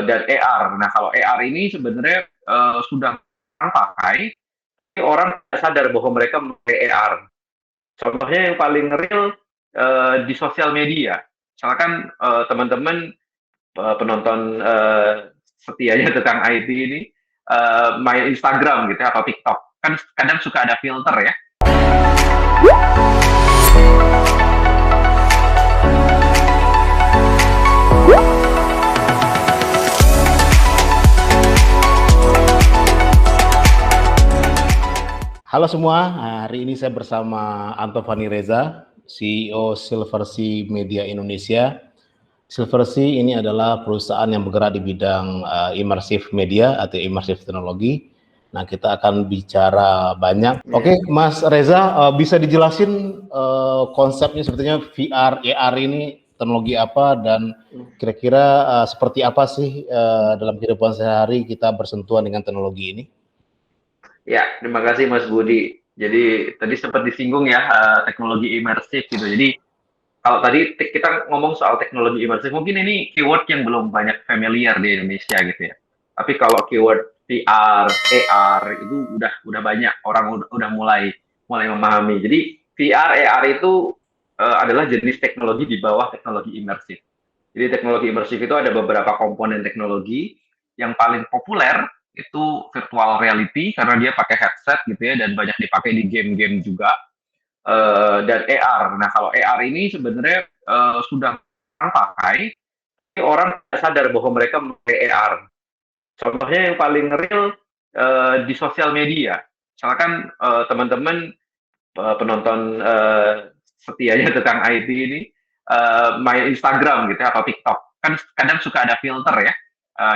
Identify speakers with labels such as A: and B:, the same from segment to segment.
A: dan AR. Nah, kalau AR ini sebenarnya sudah orang pakai, tapi orang tidak sadar bahwa mereka memakai AR. Contohnya yang paling real di sosial media. Misalkan teman-teman penonton setianya tentang IT ini main Instagram gitu ya, atau TikTok. Kan kadang suka ada filter ya.
B: Halo semua, hari ini saya bersama Antovani Reza, CEO Silversea Media Indonesia. Silversea ini adalah perusahaan yang bergerak di bidang immersive media atau immersive teknologi. Nah, kita akan bicara banyak. Oke, Mas Reza, bisa dijelasin konsepnya sebetulnya VR, AR ini teknologi apa dan kira-kira seperti apa sih dalam kehidupan sehari-hari kita bersentuhan dengan teknologi ini?
A: Ya, terima kasih Mas Budi. Jadi tadi sempat disinggung ya teknologi imersif gitu. Jadi kalau tadi kita ngomong soal teknologi imersif, mungkin ini keyword yang belum banyak familiar di Indonesia gitu ya. Tapi kalau keyword VR, AR itu udah banyak orang udah mulai memahami. Jadi VR, AR itu adalah jenis teknologi di bawah teknologi imersif. Jadi teknologi imersif itu ada beberapa komponen teknologi. Yang paling populer itu virtual reality karena dia pakai headset gitu ya dan banyak dipakai di game-game juga. Dan AR. Nah, kalau AR ini sebenarnya sudah orang pakai, tapi orang tidak sadar bahwa mereka memakai AR. Contohnya yang paling real di sosial media. Misalkan teman-teman penonton setianya tentang IT ini main Instagram gitu ya, atau TikTok. Kan kadang suka ada filter ya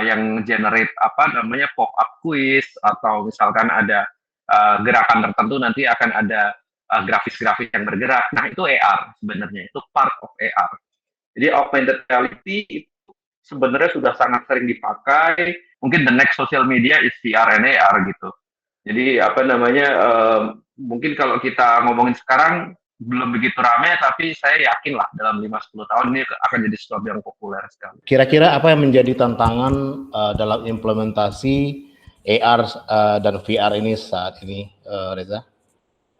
A: yang generate apa namanya pop-up quiz atau misalkan ada gerakan tertentu nanti akan ada grafis-grafis yang bergerak. Nah, itu AR sebenarnya, itu part of AR. Jadi augmented reality itu sebenarnya sudah sangat sering dipakai. Mungkin the next social media is VR and AR gitu. Jadi apa namanya, mungkin kalau kita ngomongin sekarang belum begitu ramai, tapi saya yakin lah dalam 5-10 tahun ini akan jadi sesuatu yang populer sekali.
B: Kira-kira apa yang menjadi tantangan dalam implementasi AR dan VR ini saat ini, Reza?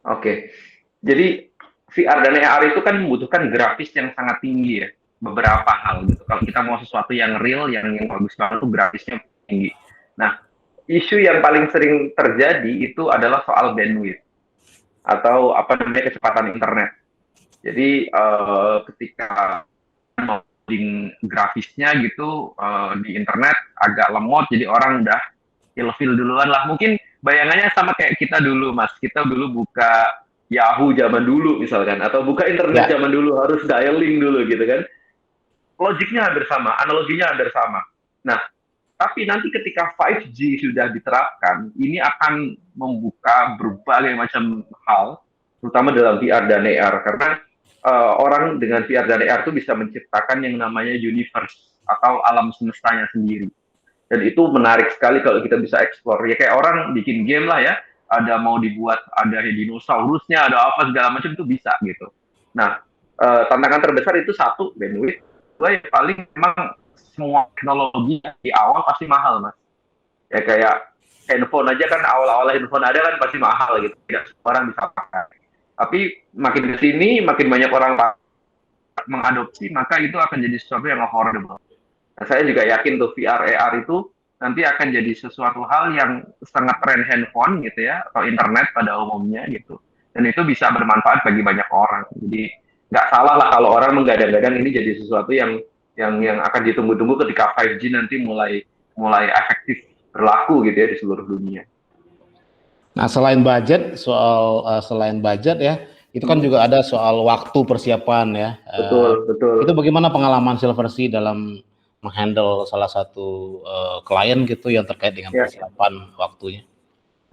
A: Oke, jadi VR dan AR itu kan membutuhkan grafis yang sangat tinggi ya, beberapa hal gitu. Kalau kita mau sesuatu yang real, yang bagus banget tuh grafisnya tinggi. Nah, isu yang paling sering terjadi itu adalah soal bandwidth atau apa namanya kecepatan internet. Jadi ketika loading grafisnya gitu di internet agak lemot, jadi orang udah ilfil duluan lah. Mungkin bayangannya sama kayak kita dulu, Mas. Kita dulu buka Yahoo zaman dulu misalkan, atau buka internet
B: Ya,
A: zaman dulu harus dialing dulu gitu kan. Logiknya hampir sama, analoginya hampir sama. Nah, tapi nanti ketika 5G sudah diterapkan, ini akan membuka berbagai macam hal, terutama dalam VR dan AR, karena orang dengan VR dan AR itu bisa menciptakan yang namanya universe atau alam semestanya sendiri. Dan itu menarik sekali kalau kita bisa explore. Ya kayak orang bikin game lah ya, ada mau dibuat ada dinosaurusnya, ada apa segala macam itu bisa gitu. Nah, tantangan terbesar itu satu bandwidth, dua yang paling memang semua teknologi di awal pasti mahal mas. Ya kayak handphone aja kan awal-awal handphone ada kan pasti mahal gitu, tidak semua orang bisa pakai. Tapi makin ke sini makin banyak orang mengadopsi, maka itu akan jadi sesuatu yang affordable. Nah, saya juga yakin tuh VR AR itu nanti akan jadi sesuatu hal yang sangat tren handphone gitu ya atau internet pada umumnya gitu. Dan itu bisa bermanfaat bagi banyak orang. Jadi nggak salah lah kalau orang menggadang-gadang ini jadi sesuatu yang akan ditunggu-tunggu ketika 5G nanti mulai efektif berlaku gitu ya di seluruh dunia.
B: nah selain budget ya, itu kan juga ada soal waktu persiapan ya.
A: Betul,
B: Itu
A: betul.
B: bagaimana pengalaman Silversea dalam menghandle salah satu klien gitu yang terkait dengan
A: Ya,
B: persiapan waktunya?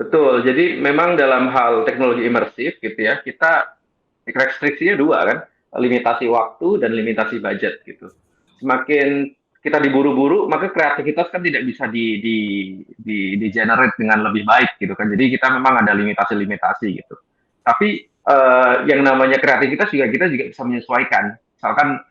A: betul. Jadi memang dalam hal teknologi imersif gitu ya, kita restriksinya dua kan, limitasi waktu dan limitasi budget gitu. Semakin kita diburu-buru, maka kreativitas kan tidak bisa di generate dengan lebih baik gitu kan. Jadi kita memang ada limitasi-limitasi gitu. Tapi yang namanya kreativitas juga kita juga bisa menyesuaikan. Misalkan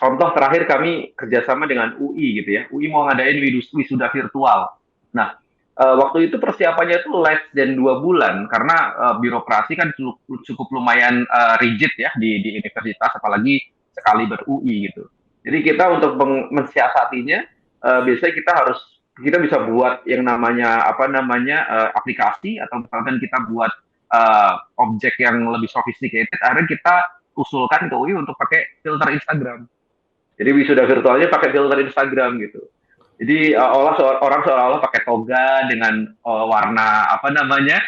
A: contoh terakhir kami kerjasama dengan UI gitu ya. UI mau ngadain wisuda virtual. Nah, waktu itu persiapannya itu less than 2 bulan karena birokrasi kan cukup lumayan rigid ya di universitas, apalagi sekali ber-UI gitu. Jadi kita untuk mensiasatinya, biasanya kita bisa buat yang namanya aplikasi, atau misalkan kita buat objek yang lebih sophisticated. Akhirnya kita usulkan ke UI untuk pakai filter Instagram. Jadi wisuda virtualnya pakai filter Instagram gitu. Jadi orang seolah-olah pakai toga dengan warna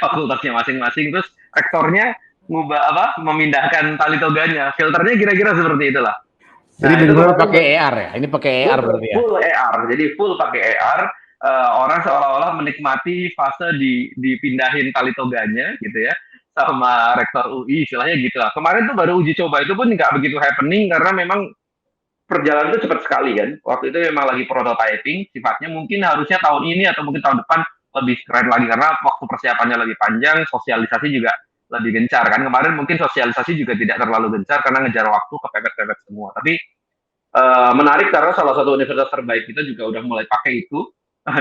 A: fakultasnya masing-masing, terus rektornya memindahkan tali toganya. Filternya kira-kira seperti itulah.
B: Jadi benar-benar pakai AR ya? Ini pakai AR berarti ya?
A: Full AR, jadi full pakai AR. Orang seolah-olah menikmati fase dipindahin tali toganya gitu ya, sama rektor UI, istilahnya gitu lah. Kemarin tuh baru uji coba, itu pun nggak begitu happening karena memang perjalanan itu cepat sekali kan. Waktu itu memang lagi prototyping, sifatnya mungkin harusnya tahun ini atau mungkin tahun depan lebih keren lagi karena waktu persiapannya lebih panjang, sosialisasi juga lebih gencar kan. Kemarin mungkin sosialisasi juga tidak terlalu gencar karena ngejar waktu, kepepet-pepet semua. Tapi menarik karena salah satu universitas terbaik kita juga udah mulai pakai itu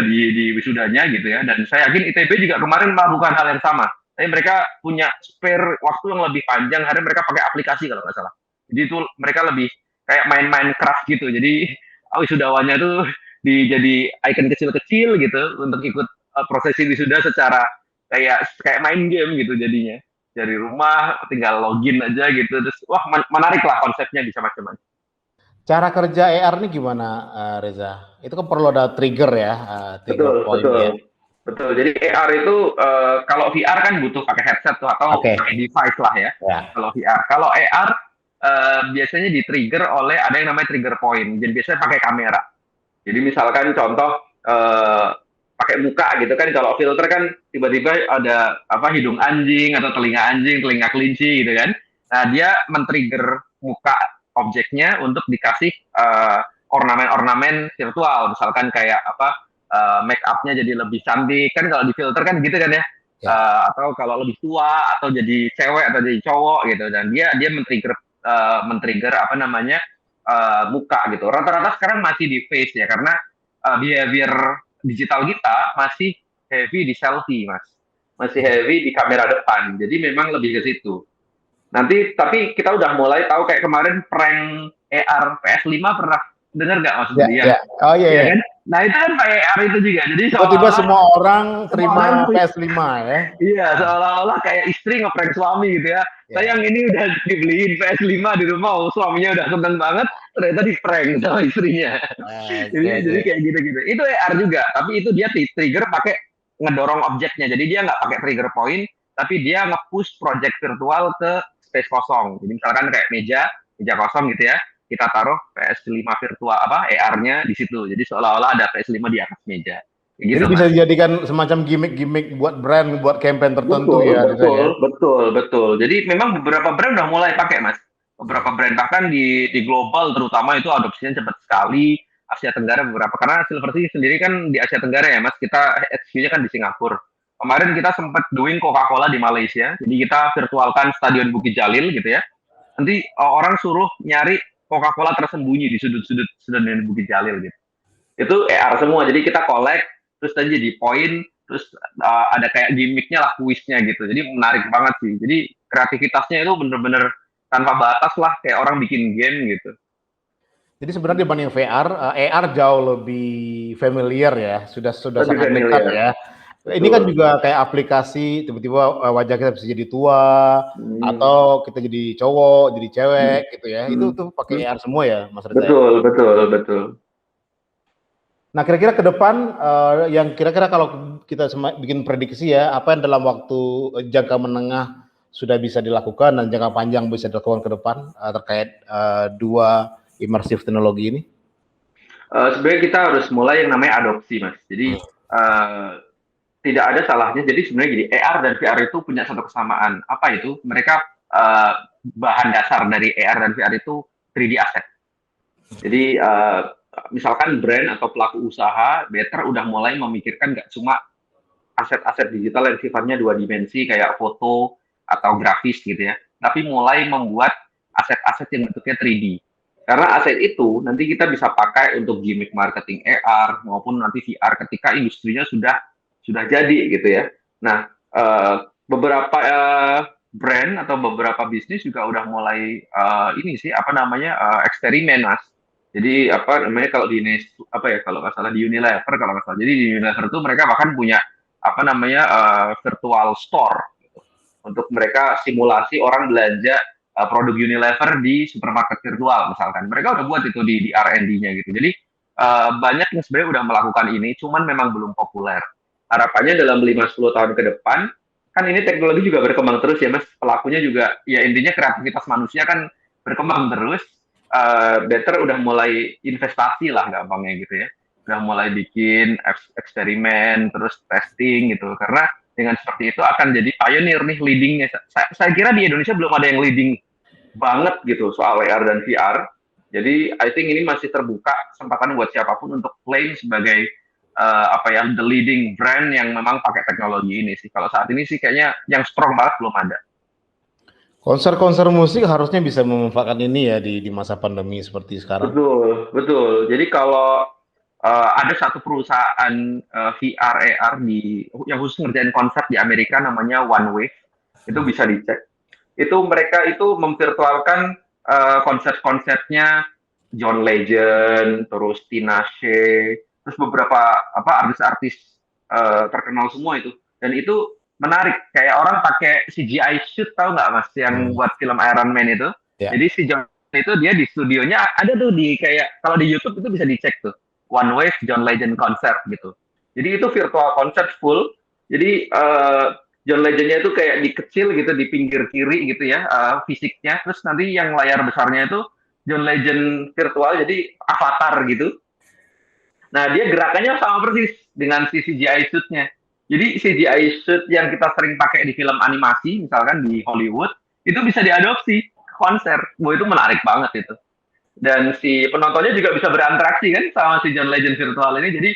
A: di wisudanya gitu ya. Dan saya yakin ITB juga kemarin melakukan hal yang sama. Tapi mereka punya spare waktu yang lebih panjang, akhirnya mereka pakai aplikasi kalau nggak salah. Jadi itu mereka lebih kayak main-main craft gitu. Jadi wisudawannya tuh jadi icon kecil-kecil gitu untuk ikut prosesi wisuda secara kayak main game gitu jadinya. Dari rumah tinggal login aja gitu. Terus wah menarik lah konsepnya, bisa macam-macam.
B: Cara kerja AR ini gimana, Reza? Itu kan perlu ada trigger ya, trigger point ya.
A: Betul. Jadi AR itu kalau VR kan butuh pakai headset tuh atau pakai device lah ya. Kalau VR, kalau AR biasanya di-trigger oleh ada yang namanya trigger point. Jadi biasanya pakai kamera. Jadi misalkan contoh pakai muka gitu kan, kalau filter kan tiba-tiba ada hidung anjing atau telinga anjing, telinga kelinci gitu kan. Nah, dia men-trigger muka objeknya untuk dikasih ornamen-ornamen virtual, misalkan kayak make up-nya jadi lebih cantik kan, kalau di filter kan gitu kan ya. Atau kalau lebih tua atau jadi cewek atau jadi cowok gitu, dan dia men-trigger muka gitu. Rata-rata sekarang masih di face ya, karena behavior digital kita masih heavy di selfie, Mas. Masih heavy di kamera depan. Jadi memang lebih ke situ. Nanti tapi kita udah mulai tahu kayak kemarin prank AR PS5, pernah dengar nggak Mas Budi?
B: Oh iya.
A: Kan? Nah itu kan pakai AR itu juga. Jadi
B: tiba-tiba semua orang terima PS5 ya.
A: Iya, seolah-olah kayak istri ngeprank suami gitu ya. Sayang ini udah dibeliin PS5 di rumah, suaminya udah seneng banget, ternyata di prank sama istrinya. Jadi kayak gitu-gitu. Itu AR juga, tapi itu dia trigger pakai ngedorong objeknya. Jadi dia nggak pakai trigger point, tapi dia nge-push project virtual ke space kosong. Jadi misalkan kayak meja kosong gitu ya, kita taruh PS5 virtual AR-nya di situ. Jadi seolah-olah ada PS5 di atas meja.
B: Gitu, jadi bisa dijadikan semacam gimmick buat brand, buat campaign tertentu.
A: Betul. Jadi memang beberapa brand udah mulai pakai, Mas. Beberapa brand bahkan di global terutama itu adopsinya cepat sekali. Asia Tenggara beberapa, karena Silversi sendiri kan di Asia Tenggara ya, Mas. Kita HQ-nya kan di Singapura. Kemarin kita sempat doing Coca-Cola di Malaysia. Jadi kita virtualkan Stadion Bukit Jalil gitu ya. Nanti orang suruh nyari Coca-Cola tersembunyi di sudut-sudut Stadion Bukit Jalil gitu. Itu AR semua. Jadi kita collect, terus tadi jadi poin, terus ada kayak gimmicknya lah, kuisnya gitu. Jadi menarik banget sih. Jadi kreativitasnya itu bener-bener tanpa batas lah, kayak orang bikin game gitu.
B: Jadi sebenarnya dibanding VR, AR jauh lebih familiar ya, sudah sangat dekat ya. Betul. Ini kan juga kayak aplikasi, tiba-tiba wajah kita bisa jadi tua, atau kita jadi cowok, jadi cewek gitu ya. Itu tuh pakai AR semua ya, Mas Reza.
A: Betul.
B: Nah, kira-kira ke depan yang kira-kira kalau kita bikin prediksi ya, apa yang dalam waktu jangka menengah sudah bisa dilakukan dan jangka panjang bisa dilakukan ke depan terkait dua immersive teknologi ini?
A: Sebenarnya kita harus mulai yang namanya adopsi, Mas. Jadi tidak ada salahnya. Jadi sebenarnya gini, AR dan VR itu punya satu kesamaan. Apa itu? Mereka bahan dasar dari AR dan VR itu 3D asset. Jadi misalkan brand atau pelaku usaha better udah mulai memikirkan nggak cuma aset-aset digital yang sifatnya 2 dimensi kayak foto atau grafis gitu ya, tapi mulai membuat aset-aset yang bentuknya 3D. Karena aset itu nanti kita bisa pakai untuk gimmick marketing AR maupun nanti VR ketika industrinya sudah jadi gitu ya. Nah, beberapa brand atau beberapa bisnis juga udah mulai ini sih apa namanya eksperimen mas. Jadi apa namanya kalau di apa ya kalau nggak salah di Unilever kalau nggak salah. Jadi di Unilever itu mereka bahkan punya apa namanya virtual store gitu. Untuk mereka simulasi orang belanja produk Unilever di supermarket virtual misalkan. Mereka udah buat itu di R&D-nya gitu. Jadi banyak yang sebenarnya udah melakukan ini, cuman memang belum populer. Harapannya dalam 5-10 tahun ke depan, kan ini teknologi juga berkembang terus ya mas, pelakunya juga, ya intinya kreativitas manusia kan berkembang terus, better udah mulai investasi lah gampangnya gitu ya. Udah mulai bikin eksperimen, terus testing gitu, karena dengan seperti itu akan jadi pioneer nih leadingnya. Saya kira di Indonesia belum ada yang leading banget gitu soal AR dan VR. Jadi I think ini masih terbuka kesempatan buat siapapun untuk claim sebagai apa ya the leading brand yang memang pakai teknologi ini sih. Kalau saat ini sih kayaknya yang strong banget belum ada.
B: Konser-konser musik harusnya bisa memanfaatkan ini ya di masa pandemi seperti sekarang.
A: Betul, betul. Jadi kalau ada satu perusahaan VR AR yang khusus ngerjain konser di Amerika namanya One Wave, itu bisa dicek. Itu mereka itu memvirtualkan konser-konsernya John Legend, terus Tinashe, terus beberapa apa artis-artis terkenal semua itu. Dan itu menarik, kayak orang pakai CGI shoot tahu nggak mas, yang buat film Iron Man itu.
B: Ya.
A: Jadi si John itu dia di studionya ada tuh di kayak kalau di YouTube itu bisa dicek tuh One Wave John Legend Concert gitu. Jadi itu virtual concert full. Jadi John Legend-nya itu kayak di kecil gitu di pinggir kiri gitu ya fisiknya. Terus nanti yang layar besarnya itu John Legend virtual jadi avatar gitu. Nah dia gerakannya sama persis dengan si CGI suit-nya. Jadi CGI suit yang kita sering pakai di film animasi misalkan di Hollywood itu bisa diadopsi ke konser. Wah itu menarik banget itu. Dan si penontonnya juga bisa berinteraksi kan sama si John Legend virtual ini. Jadi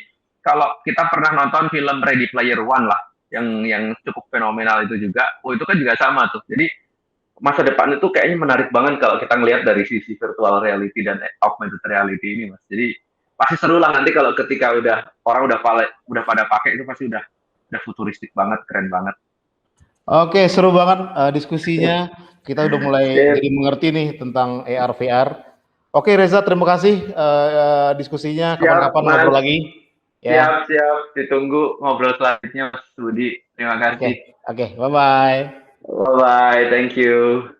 A: kalau kita pernah nonton film Ready Player One lah, yang cukup fenomenal itu juga, oh itu kan juga sama tuh. Jadi masa depan itu kayaknya menarik banget kalau kita ngelihat dari sisi virtual reality dan augmented reality ini, mas. Jadi pasti seru lah nanti kalau ketika orang udah pada pakai itu pasti udah futuristik banget, keren banget.
B: Oke, seru banget diskusinya. Kita udah mulai jadi mengerti nih tentang AR VR. Oke Reza, terima kasih diskusinya. Kapan-kapan ngobrol lagi.
A: Ya. Siap. Ditunggu ngobrol selanjutnya Mas Budi. Terima kasih.
B: Oke, bye-bye.
A: Bye-bye. Thank you.